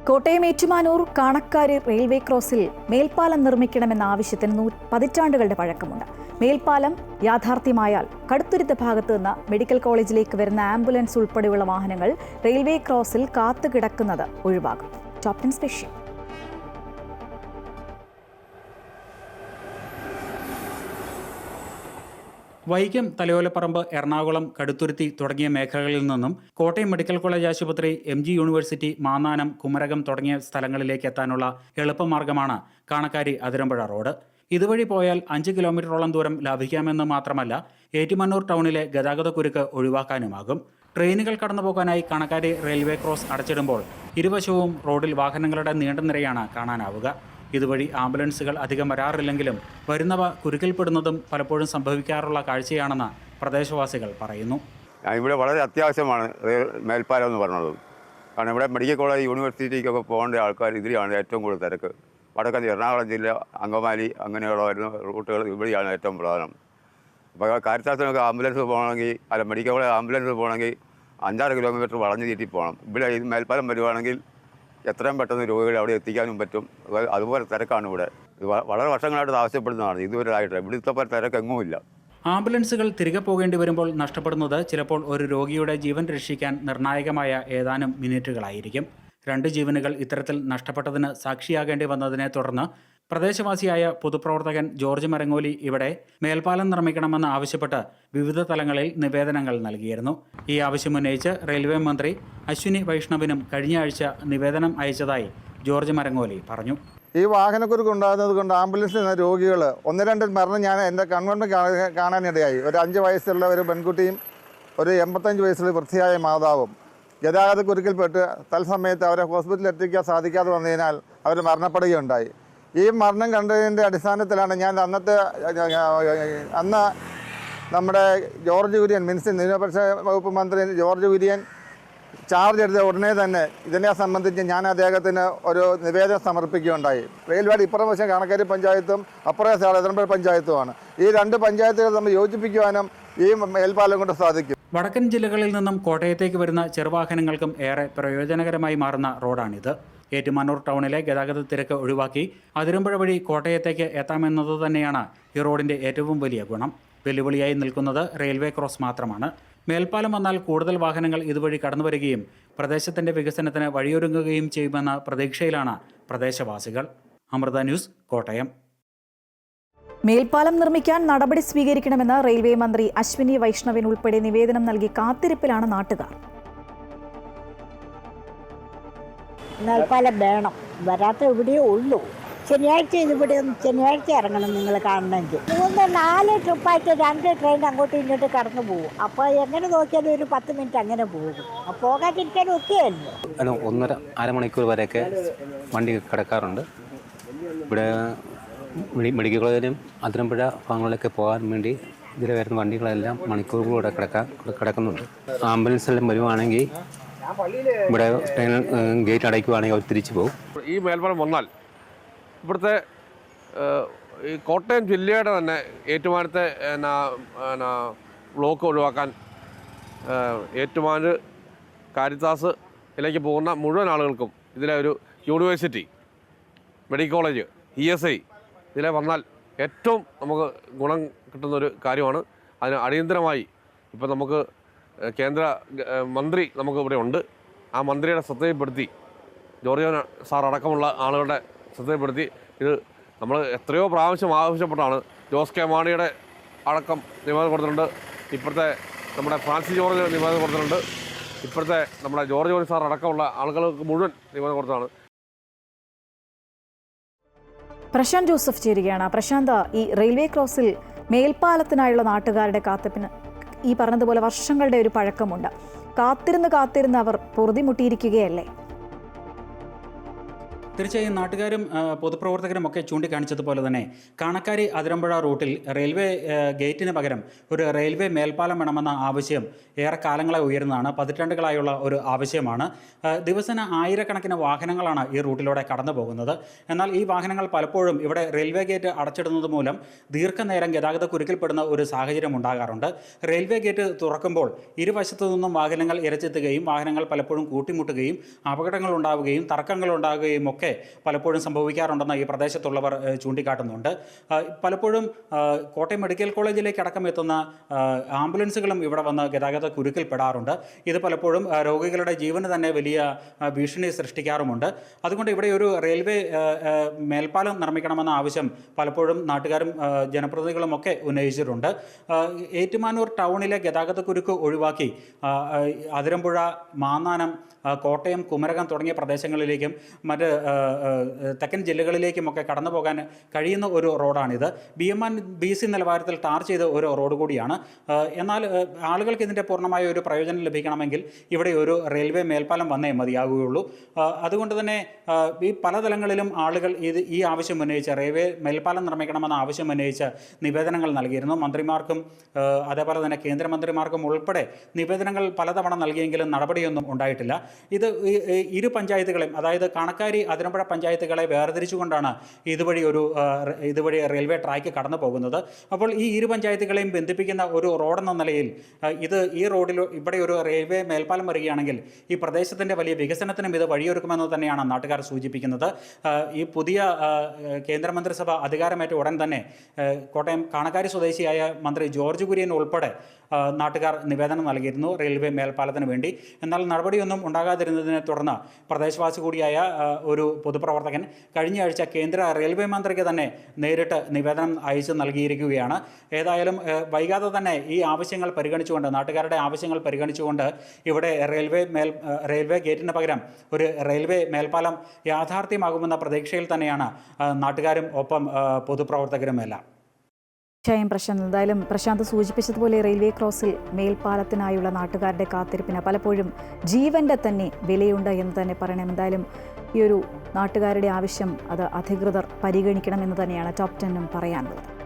Kottayam Ettumanoor Kanakkari railway ക്രോസിൽ മേൽപ്പാലം നിർമ്മിക്കണമെന്ന ആവശ്യത്തിന് പതിറ്റാണ്ടുകളുടെ പഴക്കമുണ്ട്. മേൽപ്പാലം യാഥാർത്ഥ്യമായാൽ കടുത്തുരുത്ത് ഭാഗത്തു നിന്ന് മെഡിക്കൽ കോളേജിലേക്ക് വരുന്ന ആംബുലൻസ് ഉൾപ്പെടെയുള്ള വാഹനങ്ങൾ റെയിൽവേ ക്രോസിൽ കാത്തുകിടക്കുന്നത് ഒഴിവാകും. Top 10 special. വൈക്കം, തലയോലപ്പറമ്പ്, എറണാകുളം, കടുത്തുരുത്തി തുടങ്ങിയ മേഖലകളിൽ നിന്നും കോട്ടയം മെഡിക്കൽ കോളേജ് ആശുപത്രി, MG യൂണിവേഴ്സിറ്റി, മാന്നാനം, കുമരകം തുടങ്ങിയ സ്ഥലങ്ങളിലേക്ക് എത്താനുള്ള എളുപ്പമാർഗമാണ് കാണക്കാരി അതിരമ്പുഴ റോഡ്. ഇതുവഴി പോയാൽ 5 കിലോമീറ്ററോളം ദൂരം ലാഭിക്കാമെന്ന് മാത്രമല്ല, ഏറ്റുമാനൂർ ടൗണിലെ ഗതാഗതക്കുരുക്ക് ഒഴിവാക്കാനുമാകും. ട്രെയിനുകൾ കടന്നുപോകാനായി കാണക്കാരി റെയിൽവേ ക്രോസ് അടച്ചിടുമ്പോൾ ഇരുവശവും റോഡിൽ വാഹനങ്ങളുടെ നീണ്ട നിരയാണ് കാണാനാവുക. ഇതുവഴി ആംബുലൻസുകൾ അധികം വരാറില്ലെങ്കിലും വരുന്നവ കുരുക്കിൽപ്പെടുന്നതും പലപ്പോഴും സംഭവിക്കാറുള്ള കാഴ്ചയാണെന്ന് പ്രദേശവാസികൾ പറയുന്നു. ഇവിടെ വളരെ അത്യാവശ്യമാണ് മേൽപ്പാലം എന്ന് പറഞ്ഞത്. കാരണം ഇവിടെ മെഡിക്കൽ കോളേജ്, യൂണിവേഴ്സിറ്റിക്കൊക്കെ പോകേണ്ട ആൾക്കാർ ഇതിലാണ് ഏറ്റവും കൂടുതൽ തിരക്ക്. വടക്കൻ എറണാകുളം ജില്ല, അങ്കമാലി അങ്ങനെയുള്ള വരുന്ന റൂട്ടുകൾ ഇവിടെയാണ് ഏറ്റവും പ്രധാനം. അപ്പോൾ കാരിത്താസിനൊക്കെ ആംബുലൻസ് പോകണമെങ്കിൽ, മെഡിക്കൽ കോളേജ് ആംബുലൻസ് പോകണമെങ്കിൽ 5-6 കിലോമീറ്റർ വളഞ്ഞു തീറ്റി പോകണം. ഇവിടെ ഈ മേൽപ്പാലം വരുവാണെങ്കിൽ എത്രയും പെട്ടെന്ന് രോഗികളെ അവിടെ എത്തിക്കാനും പറ്റും. അതുപോലെ തിരക്കാണ് ഇവിടെ. വളരെ വർഷങ്ങളായിട്ട് ആവശ്യപ്പെടുന്നതാണ്. ഇതുവരെ ആയിട്ട് ഇവിടുത്തെ പോലെ തിരക്ക് എങ്ങുമില്ല. ആംബുലൻസുകൾ തിരികെ പോകേണ്ടി വരുമ്പോൾ നഷ്ടപ്പെടുന്നത് ചിലപ്പോൾ ഒരു രോഗിയുടെ ജീവൻ രക്ഷിക്കാൻ നിർണായകമായ ഏതാനും മിനിറ്റുകളായിരിക്കും. 2 ജീവനുകൾ ഇത്തരത്തിൽ നഷ്ടപ്പെട്ടതിന് സാക്ഷിയാകേണ്ടി വന്നതിനെ തുടർന്ന് പ്രദേശവാസിയായ പൊതുപ്രവർത്തകൻ ജോർജ് മരങ്ങോലി ഇവിടെ മേൽപ്പാലം നിർമ്മിക്കണമെന്ന് ആവശ്യപ്പെട്ട് വിവിധ തലങ്ങളിൽ നിവേദനങ്ങൾ നൽകിയിരുന്നു. ഈ ആവശ്യമുന്നയിച്ച് റെയിൽവേ മന്ത്രി അശ്വിനി വൈഷ്ണവിനും കഴിഞ്ഞ ആഴ്ച നിവേദനം അയച്ചതായി ജോർജ് മരങ്ങോലി പറഞ്ഞു. ഈ വാഹനക്കുരുക്ക് ഉണ്ടാകുന്നത് കൊണ്ട് ആംബുലൻസിൽ നിന്ന് രോഗികൾ 1-2 മരണം ഞാൻ എൻ്റെ കൺവെൻറ്റ് കാണാനിടയായി. ഒരു 5 വയസ്സുള്ള ഒരു പെൺകുട്ടിയും ഒരു 85 വയസ്സുള്ള വൃദ്ധയായ മാതാവും ഗതാഗതക്കുരുക്കിൽപ്പെട്ട് തത്സമയത്ത് അവരെ ഹോസ്പിറ്റലിൽ എത്തിക്കാൻ സാധിക്കാതെ വന്നതിനാൽ അവർ മരണപ്പെടുകയുണ്ടായി. ഈ മരണം കണ്ടതിൻ്റെ അടിസ്ഥാനത്തിലാണ് ഞാൻ അന്ന് നമ്മുടെ ജോർജ് കുര്യൻ, ന്യൂനപക്ഷ വകുപ്പ് മന്ത്രി ജോർജ് കുര്യൻ ചാർജ് എടുത്ത ഉടനെ തന്നെ ഇതിനെ സംബന്ധിച്ച് ഞാൻ അദ്ദേഹത്തിന് ഒരു നിവേദനം സമർപ്പിക്കുകയുണ്ടായി. റെയിൽവേയുടെ ഇപ്പുറം വശം കാണക്കാരി പഞ്ചായത്തും അപ്പുറം അതിരമ്പുഴ പഞ്ചായത്തുമാണ്. ഈ 2 പഞ്ചായത്തുകൾ തമ്മിൽ യോജിപ്പിക്കുവാനും ഈ മേൽപ്പാലം കൊണ്ട് സാധിക്കും. വടക്കൻ ജില്ലകളിൽ നിന്നും കോട്ടയത്തേക്ക് വരുന്ന ചെറുവാഹനങ്ങൾക്കും ഏറെ പ്രയോജനകരമായി മാറുന്ന റോഡാണിത്. ഏറ്റുമാനൂർ ടൗണിലെ ഗതാഗത തിരക്ക് ഒഴിവാക്കി അതിരമ്പുഴ വഴി കോട്ടയത്തേക്ക് എത്താമെന്നത് തന്നെയാണ് ഈ റോഡിൻ്റെ ഏറ്റവും വലിയ ഗുണം. വെല്ലുവിളിയായി നിൽക്കുന്നത് റെയിൽവേ ക്രോസ് മാത്രമാണ്. മേൽപ്പാലം വന്നാൽ കൂടുതൽ വാഹനങ്ങൾ ഇതുവഴി കടന്നു വരികയും പ്രദേശത്തിൻ്റെ വികസനത്തിന് വഴിയൊരുങ്ങുകയും ചെയ്യുമെന്ന പ്രതീക്ഷയിലാണ് പ്രദേശവാസികൾ. അമൃത ന്യൂസ്, കോട്ടയം. മേൽപ്പാലം നിർമ്മിക്കാൻ നടപടി സ്വീകരിക്കണമെന്ന് റെയിൽവേ മന്ത്രി അശ്വിനി വൈഷ്ണവിന് ഉൾപ്പെടെ നിവേദനം നൽകി കാത്തിരിപ്പിലാണ് നാട്ടുകാർ. മേൽപ്പാലം വേണം, വരാത്ത ഇവിടെയേ ഉള്ളൂ. ശനിയാഴ്ച ശനിയാഴ്ച ഇറങ്ങണം നിങ്ങൾ കാണണമെങ്കിൽ. 3-4 ട്രിപ്പായിട്ട് 2 ട്രെയിൻ അങ്ങോട്ടും ഇങ്ങോട്ടും കടന്നു പോകും. അപ്പോൾ എങ്ങനെ നോക്കിയാലും ഒരു 10 മിനിറ്റ് അങ്ങനെ പോകും. പോകാതിരിക്കാനും ഒക്കെയല്ലോ. 1.5 മണിക്കൂർ വരെയൊക്കെ വണ്ടി കിടക്കാറുണ്ട്. ഇവിടെ മെഡിക്കൽ കോളേജിലും അതിരമ്പുഴ ഭാഗങ്ങളിലൊക്കെ പോകാൻ വേണ്ടി ഇതിൽ വരുന്ന വണ്ടികളെല്ലാം മണിക്കൂറുകളൂടെ കിടക്കുന്നുണ്ട്. ആംബുലൻസെല്ലാം വരുവാണെങ്കിൽ ഇവിടെ ട്രെയിൻ ഗേറ്റ് അടയ്ക്കുവാണെങ്കിൽ അവർ തിരിച്ചു പോകും. ഈ മേൽപ്പാലം വന്നാൽ ഇവിടുത്തെ ഈ കോട്ടയം ജില്ലയുടെ തന്നെ ഏറ്റുമാനത്തെ ബ്ലോക്ക് ഒഴിവാക്കാൻ ഏറ്റുമാനൂർ കാരിത്താസ് ഇതിലേക്ക് പോകുന്ന മുഴുവൻ ആളുകൾക്കും ഇതിലെ ഒരു യൂണിവേഴ്സിറ്റി, മെഡിക്കൽ കോളേജ്, ESI ഇതിലെ വന്നാൽ ഏറ്റവും നമുക്ക് ഗുണം കിട്ടുന്നൊരു കാര്യമാണ്. അതിന് അടിയന്തരമായി ഇപ്പം നമുക്ക് കേന്ദ്ര മന്ത്രി നമുക്ക് ഇവിടെ ഉണ്ട്. ആ മന്ത്രിയുടെ ശ്രദ്ധയിൽപ്പെടുത്തി, ജോർജ് സാർ അടക്കമുള്ള ആളുകളുടെ ശ്രദ്ധയിൽപ്പെടുത്തി, ഇത് നമ്മൾ എത്രയോ പ്രാവശ്യം ആവശ്യപ്പെട്ടാണ്. ജോസ് കെ മാണിയുടെ അടക്കം നിവേദനം കൊടുത്തിട്ടുണ്ട്. ഇപ്പോഴത്തെ നമ്മുടെ ഫ്രാൻസിസ് ജോർജ് നിവേദനം കൊടുത്തിട്ടുണ്ട്. ഇപ്പോഴത്തെ നമ്മുടെ ജോർജ് സാർ അടക്കമുള്ള ആളുകൾക്ക് മുഴുവൻ നിവേദനം കൊടുത്തതാണ്. പ്രശാന്ത് ജോസഫ് ചേരുകയാണ്. പ്രശാന്ത്, ഈ റെയിൽവേ ക്രോസിൽ മേൽപ്പാലത്തിനായുള്ള നാട്ടുകാരുടെ കാത്തിപ്പിന് ഈ പറഞ്ഞതുപോലെ വർഷങ്ങളുടെ ഒരു പഴക്കമുണ്ട്. കാത്തിരുന്ന് അവർ പൊറുതിമുട്ടിയിരിക്കുകയല്ലേ? തീർച്ചയായും നാട്ടുകാരും പൊതുപ്രവർത്തകരും ഒക്കെ ചൂണ്ടിക്കാണിച്ചതുപോലെ തന്നെ കാണക്കാരി അതിരമ്പുഴ റൂട്ടിൽ റെയിൽവേ ഗേറ്റിന് പകരം ഒരു റെയിൽവേ മേൽപ്പാലം വേണമെന്ന ആവശ്യം ഏറെ കാലങ്ങളായി ഉയരുന്നതാണ്, പതിറ്റാണ്ടുകളായുള്ള ഒരു ആവശ്യമാണ്. ദിവസേന ആയിരക്കണക്കിന് വാഹനങ്ങളാണ് ഈ റൂട്ടിലൂടെ കടന്നു പോകുന്നത്. എന്നാൽ ഈ വാഹനങ്ങൾ പലപ്പോഴും ഇവിടെ റെയിൽവേ ഗേറ്റ് അടച്ചിടുന്നത് മൂലം ദീർഘനേരം ഗതാഗത കുരുക്കിൽപ്പെടുന്ന ഒരു സാഹചര്യം ഉണ്ടാകാറുണ്ട്. റെയിൽവേ ഗേറ്റ് തുറക്കുമ്പോൾ ഇരുവശത്തു നിന്നും വാഹനങ്ങൾ ഇരച്ചെത്തുകയും വാഹനങ്ങൾ പലപ്പോഴും കൂട്ടിമുട്ടുകയും അപകടങ്ങൾ ഉണ്ടാവുകയും തർക്കങ്ങൾ ഉണ്ടാവുകയും ഒക്കെ പലപ്പോഴും സംഭവിക്കാറുണ്ടെന്ന് ഈ പ്രദേശത്തുള്ളവർ ചൂണ്ടിക്കാട്ടുന്നുണ്ട്. പലപ്പോഴും കോട്ടയം മെഡിക്കൽ കോളേജിലേക്ക് അടക്കം എത്തുന്ന ആംബുലൻസുകളും ഇവിടെ വന്ന് ഗതാഗത കുരുക്കിൽപ്പെടാറുണ്ട്. ഇത് പലപ്പോഴും രോഗികളുടെ ജീവന് തന്നെ വലിയ ഭീഷണി സൃഷ്ടിക്കാറുമുണ്ട്. അതുകൊണ്ട് ഇവിടെ ഒരു റെയിൽവേ മേൽപ്പാലം നിർമ്മിക്കണമെന്ന ആവശ്യം പലപ്പോഴും നാട്ടുകാരും ജനപ്രതിനിധികളും ഒക്കെ ഉന്നയിച്ചിട്ടുണ്ട്. ഏറ്റുമാനൂർ ടൗണിലെ ഗതാഗത കുരുക്ക് ഒഴിവാക്കി അതിരമ്പുഴ, മാന്നാനം, കോട്ടയം, കുമരകം തുടങ്ങിയ പ്രദേശങ്ങളിലേക്കും മറ്റ് തെക്കൻ ജില്ലകളിലേക്കുമൊക്കെ കടന്നു പോകാൻ കഴിയുന്ന ഒരു റോഡാണിത്. BMC നിലവാരത്തിൽ ടാർ ചെയ്ത ഒരു റോഡ് കൂടിയാണ്. എന്നാൽ ആളുകൾക്ക് ഇതിൻ്റെ പൂർണ്ണമായ ഒരു പ്രയോജനം ലഭിക്കണമെങ്കിൽ ഇവിടെ ഒരു റെയിൽവേ മേൽപ്പാലം വന്നേ മതിയാകുകയുള്ളൂ. അതുകൊണ്ട് തന്നെ ഈ പല തലങ്ങളിലും ആളുകൾ ഈ ആവശ്യം ഉന്നയിച്ച് റെയിൽവേ മേൽപ്പാലം നിർമ്മിക്കണമെന്ന ആവശ്യം ഉന്നയിച്ച് നിവേദനങ്ങൾ നൽകിയിരുന്നു. മന്ത്രിമാർക്കും അതേപോലെ തന്നെ കേന്ദ്രമന്ത്രിമാർക്കും ഉൾപ്പെടെ നിവേദനങ്ങൾ പലതവണ നൽകിയെങ്കിലും നടപടിയൊന്നും ഉണ്ടായിട്ടില്ല. ഇത് ഇരു പഞ്ചായത്തുകളെയും, അതായത് കാണക്കാരി, അതിരമ്പുഴ പഞ്ചായത്തുകളെ വേർതിരിച്ചുകൊണ്ടാണ് ഇതുവഴി റെയിൽവേ ട്രാക്ക് കടന്നു പോകുന്നത്. അപ്പോൾ ഈ ഇരു പഞ്ചായത്തുകളെയും ബന്ധിപ്പിക്കുന്ന ഒരു റോഡെന്ന നിലയിൽ ഈ റോഡിൽ ഇവിടെ ഒരു റെയിൽവേ മേൽപ്പാലം വരികയാണെങ്കിൽ ഈ പ്രദേശത്തിൻ്റെ വലിയ വികസനത്തിനും ഇത് വഴിയൊരുക്കുമെന്ന് തന്നെയാണ് നാട്ടുകാർ സൂചിപ്പിക്കുന്നത്. ഈ പുതിയ കേന്ദ്രമന്ത്രിസഭ അധികാരമേറ്റ ഉടൻ തന്നെ കോട്ടയം കാണക്കാരി സ്വദേശിയായ മന്ത്രി ജോർജ് കുര്യൻ ഉൾപ്പെടെ നാട്ടുകാർ നിവേദനം നൽകിയിരുന്നു റെയിൽവേ മേൽപ്പാലത്തിന് വേണ്ടി. എന്നാൽ നടപടിയൊന്നും ഉണ്ടാകാതിരുന്നതിനെ തുടർന്ന് പ്രദേശവാസി കൂടിയായ ഒരു പൊതുപ്രവർത്തകൻ കഴിഞ്ഞ ആഴ്ച കേന്ദ്ര റെയിൽവേ മന്ത്രിക്ക് തന്നെ നേരിട്ട് നിവേദനം അയച്ചു നൽകിയിരിക്കുകയാണ്. ഏതായാലും വൈകാതെ തന്നെ ഈ ആവശ്യങ്ങൾ പരിഗണിച്ചുകൊണ്ട്, നാട്ടുകാരുടെ ആവശ്യങ്ങൾ പരിഗണിച്ചുകൊണ്ട് ഇവിടെ റെയിൽവേ ഗേറ്റിന് പകരം ഒരു റെയിൽവേ മേൽപ്പാലം യാഥാർത്ഥ്യമാകുമെന്ന പ്രതീക്ഷയിൽ തന്നെയാണ് നാട്ടുകാരും ഒപ്പം പൊതുപ്രവർത്തകരുമെല്ലാം. തീർച്ചയായും എന്തായാലും പ്രശാന്ത് സൂചിപ്പിച്ചതുപോലെ റെയിൽവേ ക്രോസിൽ മേൽപ്പാലത്തിനായുള്ള നാട്ടുകാരുടെ കാത്തിരിപ്പിന് പലപ്പോഴും ജീവൻ്റെ തന്നെ വിലയുണ്ട് എന്ന് തന്നെ പറയണം. എന്തായാലും ഈ ഒരു നാട്ടുകാരുടെ ആവശ്യം അത് അധികൃതർ പരിഗണിക്കണമെന്ന് തന്നെയാണ് ടോപ് 10 പറയാനുള്ളത്.